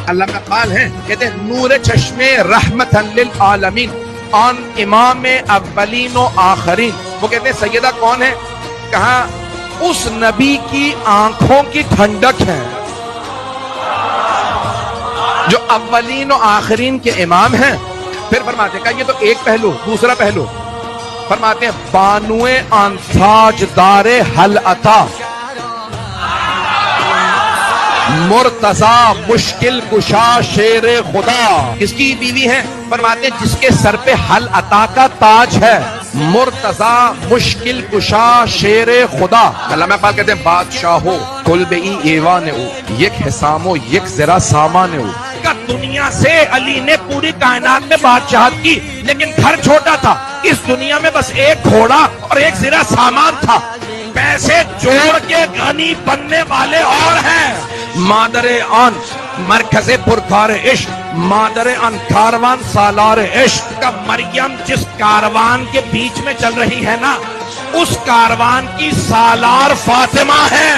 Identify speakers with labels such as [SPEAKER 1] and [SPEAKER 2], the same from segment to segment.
[SPEAKER 1] علامہ اقبال ہیں، کہتے ہیں نور چشمے رحمت للعالمین آن امام اولین و آخرین. وہ کہتے ہیں سیدہ کون ہے؟ کہا اس نبی کی آنکھوں کی ٹھنڈک ہے جو اولین و آخرین کے امام ہیں. پھر فرماتے ہیں کہ یہ تو ایک پہلو. دوسرا پہلو فرماتے ہیں بانوئے آن تاجدار حل عطا مرتضی مشکل کشا شیر خدا. کس کی بیوی ہے؟ فرماتے ہیں جس کے سر پہ حل عطا کا تاج ہے. مرتضی مشکل کشا شیر خدا. علامہ اقبال کہتے ہیں بادشاہو کل بئی ایوان او یک حسامو یک ذرا سامان او. دنیا سے علی نے پوری کائنات میں بادشاہت کی لیکن گھر چھوٹا تھا. اس دنیا میں بس ایک گھوڑا اور ایک ذرا سامان تھا. پیسے جوڑ کے غنی بننے والے اور ہیں. مادر آن مرکز پرکار عشق مادر آن کاروان سالار عشق کا مریم جس کاروان کے بیچ میں چل رہی ہے نا اس کاروان کی سالار فاطمہ ہے.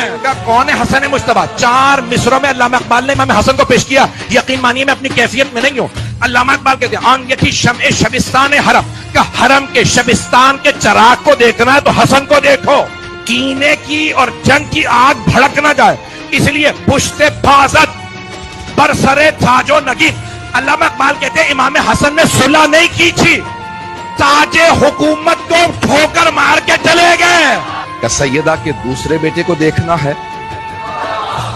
[SPEAKER 1] کون ہے؟ حسن مجتبیٰ. 4 مصروں میں علامہ اقبال نے امام حسن کو پیش کیا. یقین مانیے میں اپنی کیفیت میں نہیں ہوں. علامہ اقبال کہتے ہیں آن یکی شمع شبستان حرم کا حرم کے شبستان کے چراغ کو دیکھنا ہے تو حسن کو دیکھو. کینے کی اور جنگ کی آگ بھڑک نہ جائے اس لیے پشت بازت برسرے تاج و نگین. علامہ اقبال کہتے ہیں امام حسن نے صلح نہیں کی تھی، تاج حکومت کو ٹھوکر مار کے چلے گئے. کہ سیدہ کے دوسرے بیٹے کو دیکھنا ہے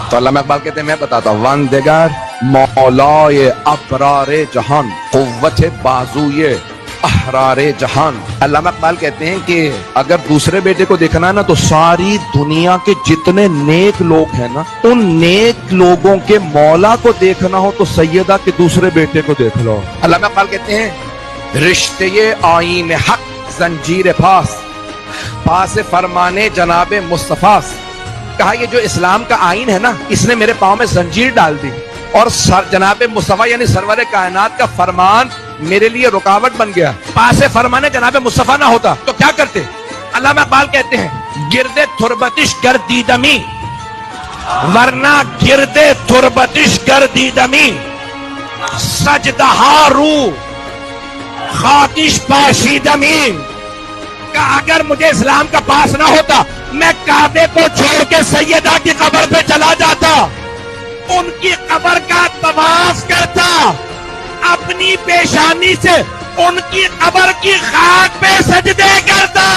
[SPEAKER 1] تو علامہ اقبال کہتے ہیں میں بتاتا ہوں. واندگار مولائے ابرار جہان قوت بازوئے احرار جہان. علامہ اقبال کہتے ہیں کہ اگر دوسرے بیٹے کو دیکھنا ہے نا تو ساری دنیا کے جتنے نیک لوگ ہیں نا ان نیک لوگوں کے مولا کو دیکھنا ہو تو سیدہ کے دوسرے بیٹے کو دیکھ لو. علامہ اقبال کہتے ہیں رشتے آئین حق زنجیر پاس پاس فرمانے جناب مصطفیٰ. کہا یہ جو اسلام کا آئین ہے نا اس نے میرے پاؤں میں زنجیر ڈال دی اور جناب مصطفیٰ یعنی سرور کائنات کا فرمان میرے لیے رکاوٹ بن گیا. پاس فرمانے جناب مصطفیٰ نہ ہوتا تو کیا کرتے؟ علامہ اقبال کہتے ہیں گردے تربتش گردیدمی ورنہ گردے تربتش گردیدمی سجدہا رو خاکش پاشیدمی. کہ اگر مجھے اسلام کا پاس نہ ہوتا میں کعبے کو چھوڑ کے سیدہ کی قبر پہ چلا جاتا، ان کی قبر کا طواف کرتا، اپنی پیشانی سے ان کی قبر کی خاک پہ سجدے کرتا.